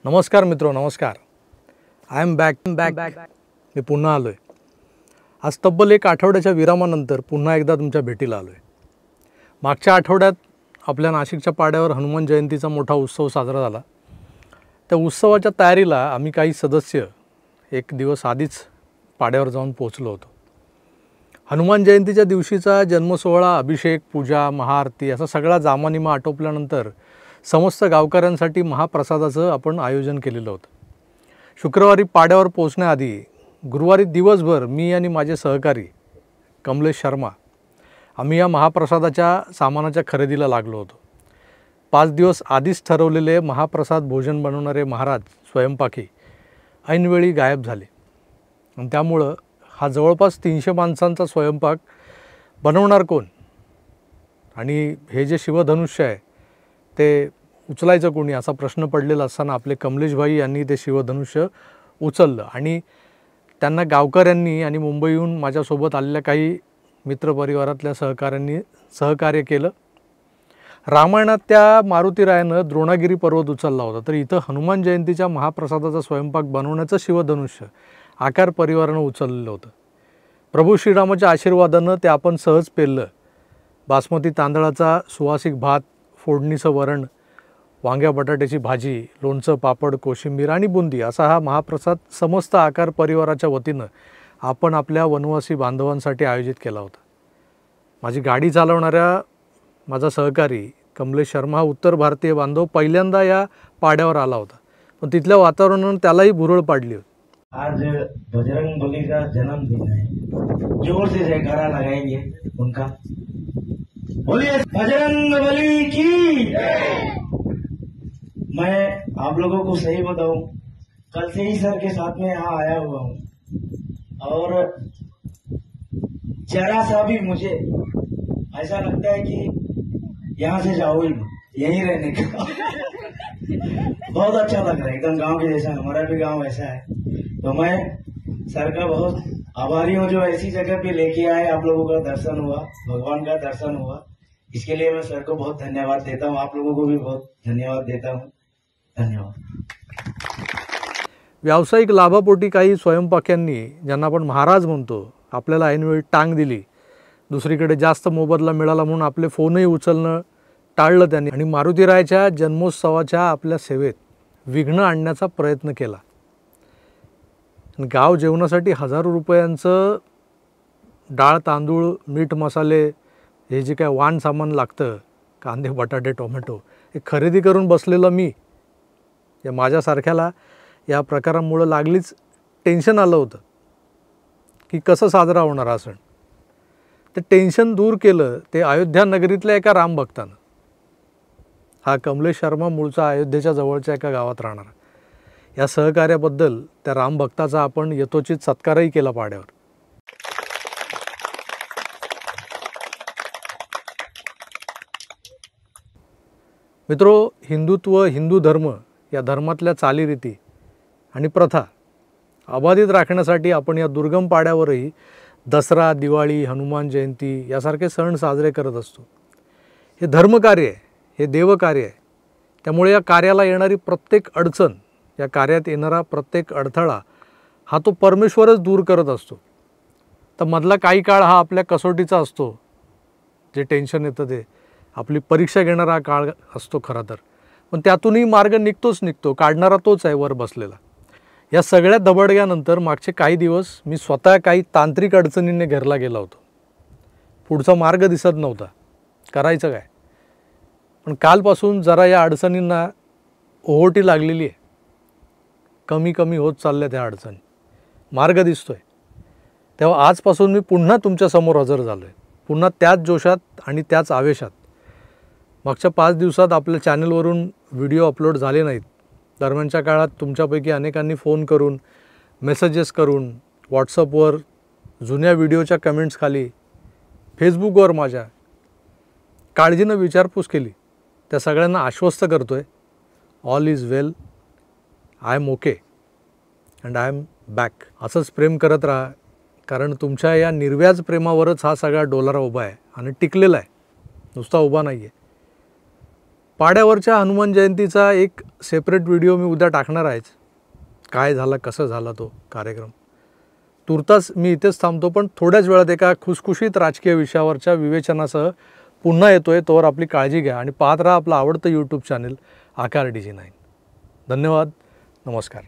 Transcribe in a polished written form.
नमस्कार मित्रो, नमस्कार. I am back. मी पुन्हा आलो आहे. आज तब्बल एक आठवड्याच्या विरामानंतर पुन्हा एकदा तुमच्या भेटीला आलो आहे. मागच्या आठवड्यात आपल्या नाशिकच्या पाड्यावर हनुमान जयंतीचा मोठा उत्सव साजरा झाला. त्या उत्सवाच्या तयारीला आम्ही काही सदस्य एक दिवस आधीच पाड्यावर जाऊन पोहोचलो होतो. हनुमान जयंतीच्या दिवशीचा जन्मसोहळा, अभिषेक, पूजा, महाआरती असा सगळा जामानिमा आटोपल्यानंतर समस्त गावकऱ्यांसाठी महाप्रसादाचं आपण आयोजन केलेलं होतं. शुक्रवारी पाड्यावर पोहोचण्याआधी गुरुवारी दिवसभर मी आणि माझे सहकारी कमलेश शर्मा आम्ही या महाप्रसादाच्या सामानाच्या खरेदीला लागलो होतो. 5 दिवस आधीच ठरवलेले महाप्रसाद भोजन बनवणारे महाराज स्वयंपाकी ऐनवेळी गायब झाले आणि त्यामुळं हा जवळपास 300 माणसांचा स्वयंपाक बनवणार कोण आणि हे जे शिवधनुष्य आहे ते उचलायचं कोणी असा प्रश्न पडलेला असताना आपले कमलेशभाई यांनी ते शिवधनुष्य उचललं आणि त्यांना गावकऱ्यांनी आणि मुंबईहून माझ्यासोबत आलेल्या काही मित्रपरिवारातल्या सहकाऱ्यांनी सहकार्य केलं. रामायणात त्या मारुतीरायानं द्रोणागिरी पर्वत उचलला होता, तर इथं हनुमान जयंतीच्या महाप्रसादाचा स्वयंपाक बनवण्याचं शिवधनुष्य आकार परिवारानं उचललेलं होतं. प्रभू श्रीरामाच्या आशीर्वादानं ते आपण सहज पेललं. बासमती तांदळाचा सुवासिक भात, फोडणीचं वरण, वांग्या बटाट्याची भाजी, लोणचं, पापड, कोशिंबीर आणि बुंदी असा हा महाप्रसाद समस्त आकार परिवाराच्या वतीनं आपण आपल्या वनवासी बांधवांसाठी आयोजित केला होता. माझी गाडी चालवणाऱ्या माझा सहकारी कमलेश शर्मा हा उत्तर भारतीय बांधव पहिल्यांदा या पाड्यावर आला होता, पण तिथल्या वातावरणानं त्यालाही भुरळ पाडली होती. आज बजरंग बली का जन्मदिन है, जोर से जयकारा लगाएंगे उनका. बोलिए बजरंग बली की. मैं आप लोगों को सही बताऊं, कल से ही सर के साथ में यहाँ आया हुआ हूँ और जरा सा भी मुझे ऐसा लगता है कि यहाँ से जाओ ही यहीं रहने का. बहुत अच्छा लग रहा है, एकदम गांव के जैसा. हमारा भी गांव ऐसा है, तो मैं सर का बहुत आभारी हूँ जो ऐसी जगह पे लेके आए. आप लोगों का दर्शन हुआ, भगवान का दर्शन हुआ, इसके लिए मैं सर को बहुत धन्यवाद देता हूँ. आप लोगों को भी बहुत धन्यवाद देता हूँ. धन्यवाद. व्यावसायिक लाभापोटी काही स्वयंपाक्यांनी, ज्यांना आपण महाराज म्हणतो, आपल्याला ऐनवेळी टांग दिली. दुसरीकडे जास्त मोबदला मिळाला म्हणून आपले फोनही उचलणं टाळलं त्यांनी आणि मारुतीरायाच्या जन्मोत्सवाच्या आपल्या सेवेत विघ्न आणण्याचा प्रयत्न केला. गाव जेवणासाठी हजारो रुपयांचं डाळ, तांदूळ, मीठ, मसाले हे जे काय वाण सामान लागतं, कांदे, बटाटे, टोमॅटो, हे खरेदी करून बसलेलं मी या माझ्यासारख्याला या प्रकारामुळं लागलीच टेन्शन आलं होतं की कसं साजरा होणार हा सण. ते टेन्शन दूर केलं ते अयोध्या नगरीतल्या एका रामभक्तानं. हा कमलेश शर्मा मूळचा अयोध्येच्या जवळच्या एका गावात राहणारा. या सहकार्याबद्दल त्या रामभक्ताचा आपण यथोचित सत्कारही केला पाड्यावर. मित्रो, हिंदुत्व, हिंदू धर्म या धर्मातल्या चालीरीती आणि प्रथा अबाधित राखण्यासाठी आपण या दुर्गम पाड्यावरही दसरा, दिवाळी, हनुमान जयंती यासारखे सण साजरे करत असतो. हे धर्मकार्य आहे, हे देवकार्य आहे. त्यामुळे या कार्याला येणारी प्रत्येक अडचण, या कार्यात येणारा प्रत्येक अडथळा हा तो परमेश्वरच दूर करत असतो. तर मधला काही काळ हा आपल्या कसोटीचा असतो. जे टेन्शन येतं ते आपली परीक्षा घेणारा काळ असतो खरा तर, पण त्यातूनही मार्ग निघतो. काढणारा तोच आहे वर बसलेला. या सगळ्या दबडग्यानंतर मागचे काही दिवस मी स्वतः काही तांत्रिक अडचणींनी घेरला गेला होतो. पुढचा मार्ग दिसत नव्हता, करायचं काय. पण कालपासून जरा या अडचणींना ओहोटी लागलेली आहे. कमी होत चालल्या त्या अडचणी, मार्ग दिसतोय. तेव्हा आजपासून मी पुन्हा तुमच्यासमोर हजर झालो आहे, पुन्हा त्याच जोशात आणि त्याच आवेशात. मागच्या 5 दिवसात आपल्या चॅनलवरून व्हिडिओ अपलोड झाले नाहीत. दरम्यानच्या काळात तुमच्यापैकी अनेकांनी फोन करून, मेसेजेस करून, व्हॉट्सअपवर, जुन्या व्हिडिओच्या कमेंट्सखाली, फेसबुकवर माझ्या काळजीनं विचारपूस केली. त्या सगळ्यांना आश्वस्त करतो आहे, all is well, I am okay and I am back. असंच प्रेम करत राहा, कारण तुमच्या या निर्व्याज प्रेमावरच हा सगळा डोलारा उभा आहे आणि टिकलेला आहे, नुसता उभा नाही आहे. पाड्यावरच्या हनुमान जयंतीचा एक सेपरेट व्हिडिओ मी उद्या टाकणार आहेच, काय झालं कसं झाला तो कार्यक्रम. तुर्तास मी इथेच थांबतो, पण थोड्याच वेळात एका खुसखुशीत राजकीय विषयावरच्या विवेचनासह पुन्हा येतोय. तोवर आपली काळजी घ्या आणि पाहत राहा आपलं आवडतं यूट्यूब चॅनल आकार DG9. धन्यवाद. नमस्कार.